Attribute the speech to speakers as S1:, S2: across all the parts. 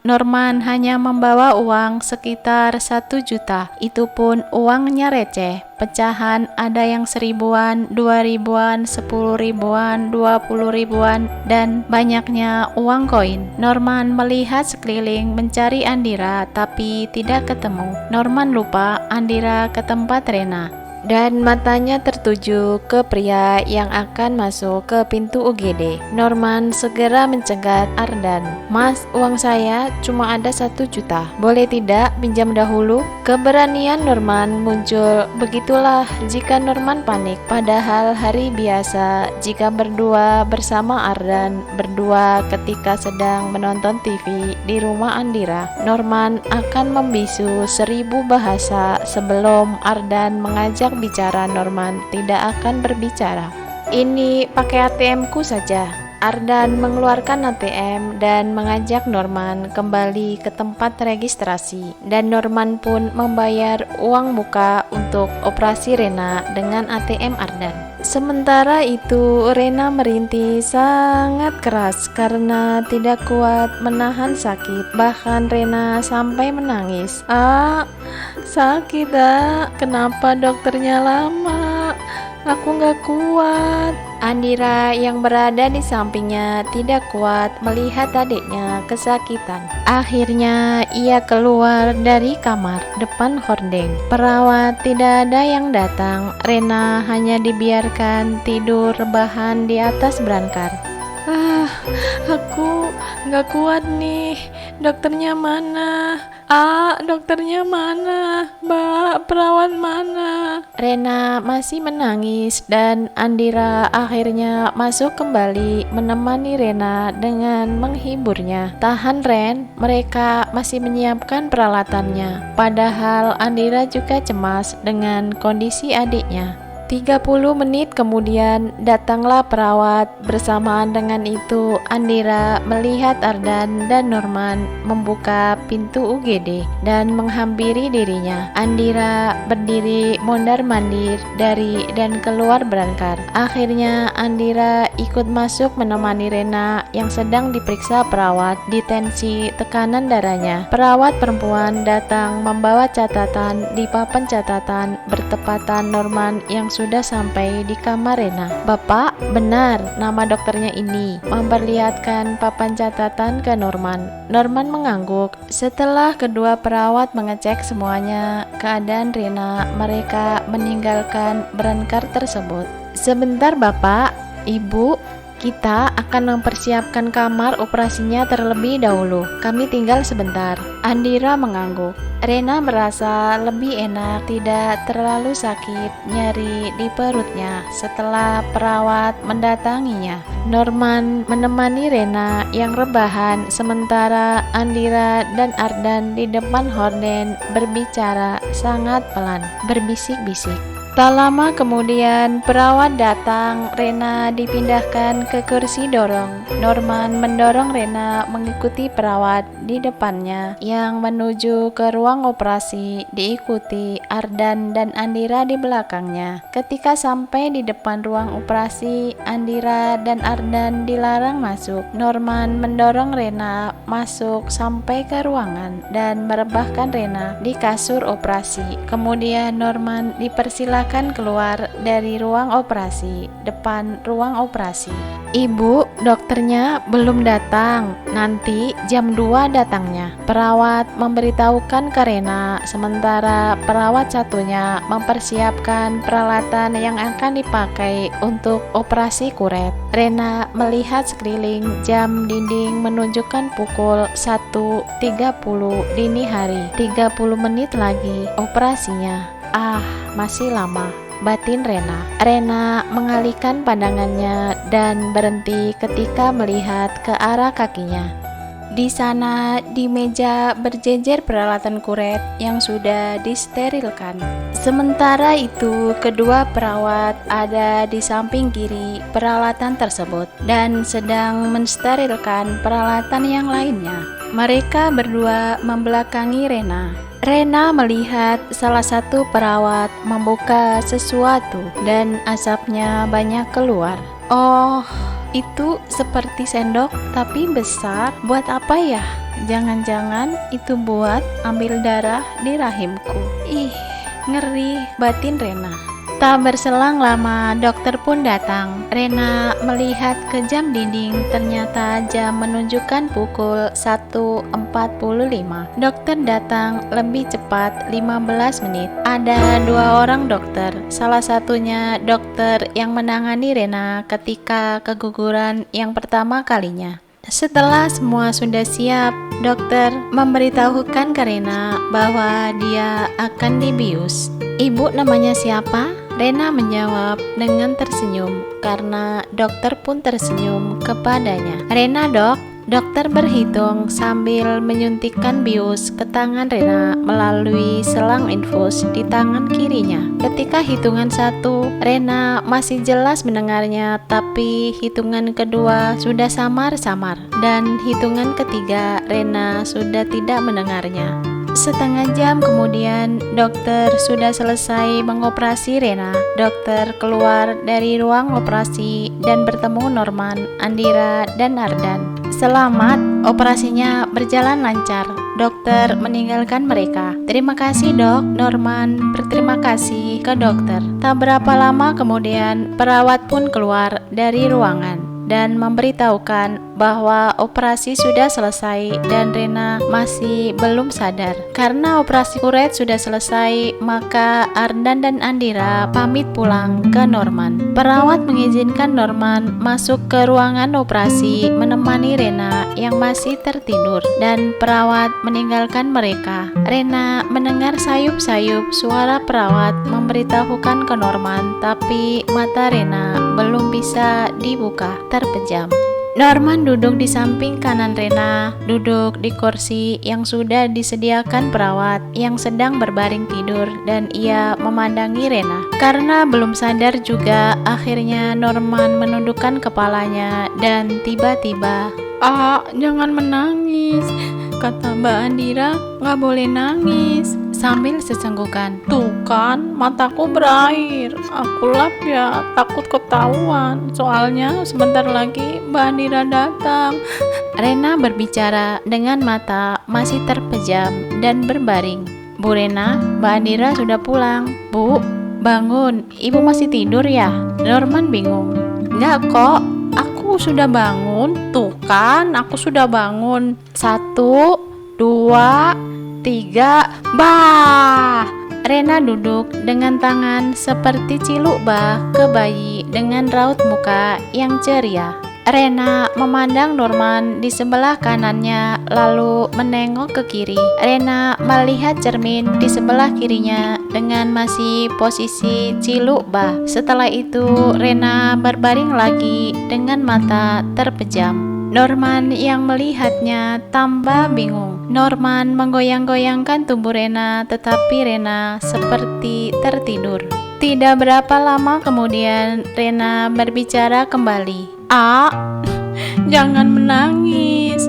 S1: Norman hanya membawa uang sekitar 1 juta. Itu pun uangnya receh. Pecahan ada yang 1.000-an, 2.000-an, 10.000-an, 20.000-an, dan banyaknya uang koin. Norman melihat sekeliling mencari Andira, tapi tidak ketemu. Norman lupa Andira ke tempat Rena, dan matanya tertuju ke pria yang akan masuk ke pintu UGD. Norman segera mencegat Ardan. "Mas, uang saya cuma ada 1 juta. Boleh tidak pinjam dahulu?" Keberanian Norman muncul. Begitulah jika Norman panik. Padahal hari biasa, jika berdua bersama Ardan, berdua ketika sedang menonton TV di rumah Andira, Norman akan membisu 1000 bahasa sebelum Ardan mengajak bicara. Norman tidak akan berbicara. "Ini pakai ATM ku saja." Ardan mengeluarkan ATM dan mengajak Norman kembali ke tempat registrasi, dan Norman pun membayar uang muka untuk operasi Rena dengan ATM Ardan. Sementara itu, Rena merintih sangat keras karena tidak kuat menahan sakit. Bahkan Rena sampai menangis. Sakit kenapa dokternya lama? Aku gak kuat." Andira yang berada di sampingnya tidak kuat melihat adiknya kesakitan. Akhirnya ia keluar dari kamar depan hordeng. Perawat tidak ada yang datang. Rena hanya dibiarkan tidur rebahan di atas brankar. Aku gak kuat nih. Dokternya mana? Dokternya mana? Mbak, perawat mana? Rena masih menangis dan Andira akhirnya masuk kembali menemani Rena dengan menghiburnya. "Tahan, Ren, mereka masih menyiapkan peralatannya." Padahal Andira juga cemas dengan kondisi adiknya. 30 menit kemudian datanglah perawat. Bersamaan dengan itu, Andira melihat Ardan dan Norman membuka pintu UGD dan menghampiri dirinya. Andira berdiri mondar-mandir dari dan keluar brankar. Akhirnya Andira ikut masuk menemani Rena yang sedang diperiksa perawat di tensi tekanan darahnya. Perawat perempuan datang membawa catatan. Di papan catatan bertepatan Norman yang sudah sampai di kamar Rena. "Bapak, benar nama dokternya ini," memperlihatkan papan catatan ke Norman. Norman mengangguk. Setelah kedua perawat mengecek semuanya keadaan Rena, mereka meninggalkan brankar tersebut. "Sebentar Bapak, Ibu, kita akan mempersiapkan kamar operasinya terlebih dahulu. Kami tinggal sebentar." Andira mengangguk. Rena merasa lebih enak, tidak terlalu sakit nyeri di perutnya setelah perawat mendatanginya. Norman menemani Rena yang rebahan, sementara Andira dan Ardan di depan horden berbicara sangat pelan, berbisik-bisik. Tak lama kemudian perawat datang. Rena dipindahkan ke kursi dorong. Norman mendorong Rena mengikuti perawat di depannya yang menuju ke ruang operasi, diikuti Ardan dan Andira di belakangnya. Ketika sampai di depan ruang operasi, Andira dan Ardan dilarang masuk. Norman mendorong Rena masuk sampai ke ruangan dan merebahkan Rena di kasur operasi. Kemudian Norman dipersilakan keluar dari ruang operasi. Depan ruang operasi, "Ibu, dokternya belum datang. Nanti jam 2 datangnya." Perawat memberitahukan ke Rena, sementara perawat satunya mempersiapkan peralatan yang akan dipakai untuk operasi kuret. Rena melihat sekeliling. Jam dinding menunjukkan pukul 1.30 dini hari. 30 menit lagi operasinya. Masih lama, batin Rena. Rena mengalihkan pandangannya dan berhenti ketika melihat ke arah kakinya. Di sana, di meja berjejer peralatan kuret yang sudah disterilkan. Sementara itu, kedua perawat ada di samping kiri peralatan tersebut dan sedang mensterilkan peralatan yang lainnya. Mereka berdua membelakangi Rena. Rena melihat salah satu perawat membuka sesuatu dan asapnya banyak keluar. "Oh, itu seperti sendok tapi besar. Buat apa ya?" jangan-jangan itu buat ambil darah di rahimku. Ih, ngeri, batin Rena. Tak berselang lama, dokter pun datang. Rena melihat ke jam dinding, ternyata jam menunjukkan pukul 1.45. Dokter datang lebih cepat 15 menit. Ada 2 orang dokter, salah satunya dokter yang menangani Rena ketika keguguran yang pertama kalinya. Setelah semua sudah siap, dokter memberitahukan ke Rena bahwa dia akan dibius. Ibu namanya siapa? Rena menjawab dengan tersenyum karena dokter pun tersenyum kepadanya. Rena, Dok. Dokter berhitung sambil menyuntikkan bius ke tangan Rena melalui selang infus di tangan kirinya. Ketika hitungan 1, Rena masih jelas mendengarnya, tapi hitungan kedua sudah samar-samar, dan hitungan ketiga Rena sudah tidak mendengarnya. Setengah jam kemudian, dokter sudah selesai mengoperasi Rena. Dokter keluar dari ruang operasi dan bertemu Norman, Andira, dan Ardan. Selamat, operasinya berjalan lancar. Dokter meninggalkan mereka. Terima kasih, Dok. Norman berterima kasih ke dokter. Tak berapa lama kemudian, perawat pun keluar dari ruangan dan memberitahukan bahwa operasi sudah selesai dan Rena masih belum sadar. Karena operasi kuret sudah selesai, maka Ardan dan Andira pamit pulang ke Norman. Perawat mengizinkan Norman masuk ke ruangan operasi menemani Rena yang masih tertidur, dan perawat meninggalkan mereka. Rena mendengar sayup-sayup suara perawat memberitahukan ke Norman, tapi mata Rena belum bisa dibuka, terpejam. Norman duduk di samping kanan Rena, duduk di kursi yang sudah disediakan perawat yang sedang berbaring tidur, dan ia memandangi Rena. Karena belum sadar juga, akhirnya Norman menundukkan kepalanya dan tiba-tiba, jangan menangis, kata Mbak Andira, gak boleh nangis, sambil sesenggukan. Tuh kan, mataku berair, aku lap ya, takut ketahuan, soalnya sebentar lagi Mbak Andira datang. Rena berbicara dengan mata masih terpejam dan berbaring. Bu Rena, Mbak Andira sudah pulang. Bu, bangun, ibu masih tidur ya? Norman bingung. Enggak kok, aku sudah bangun. Tuh kan, aku sudah bangun. 1, 2, 3, bah! Rena duduk dengan tangan seperti ciluk bah ke bayi dengan raut muka yang ceria. Rena memandang Norman di sebelah kanannya, lalu menengok ke kiri. Rena melihat cermin di sebelah kirinya dengan masih posisi ciluk bah. Setelah itu, Rena berbaring lagi dengan mata terpejam. Norman yang melihatnya tambah bingung. Norman menggoyang-goyangkan tubuh Rena, tetapi Rena seperti tertidur. Tidak berapa lama kemudian, Rena berbicara kembali. Jangan menangis,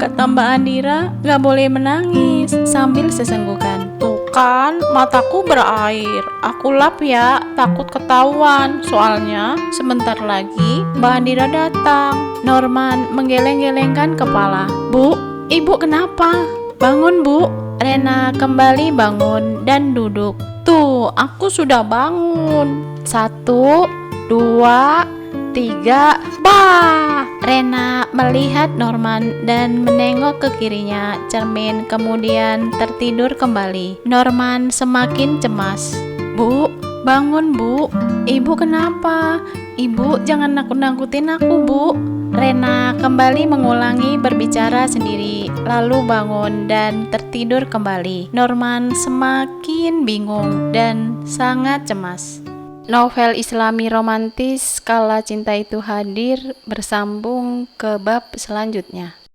S1: kata Mbak Andira, gak boleh menangis, sambil sesenggukan. Tuh kan, mataku berair, aku lap ya, takut ketahuan, soalnya sebentar lagi Mbak Andira datang. Norman menggeleng-gelengkan kepala. Bu, ibu kenapa? Bangun, Bu. Rena kembali bangun dan duduk. Tuh, aku sudah bangun. 1, 2, 3, bah! Rena melihat Norman dan menengok ke kirinya, cermin, kemudian tertidur kembali. Norman semakin cemas. Bu, bangun, Bu. Ibu kenapa? Ibu jangan nakut-nakutin aku, Bu. Rena kembali mengulangi berbicara sendiri, lalu bangun dan tertidur kembali. Norman semakin bingung dan sangat cemas. Novel Islami romantis Kala Cinta Itu Hadir bersambung ke bab selanjutnya.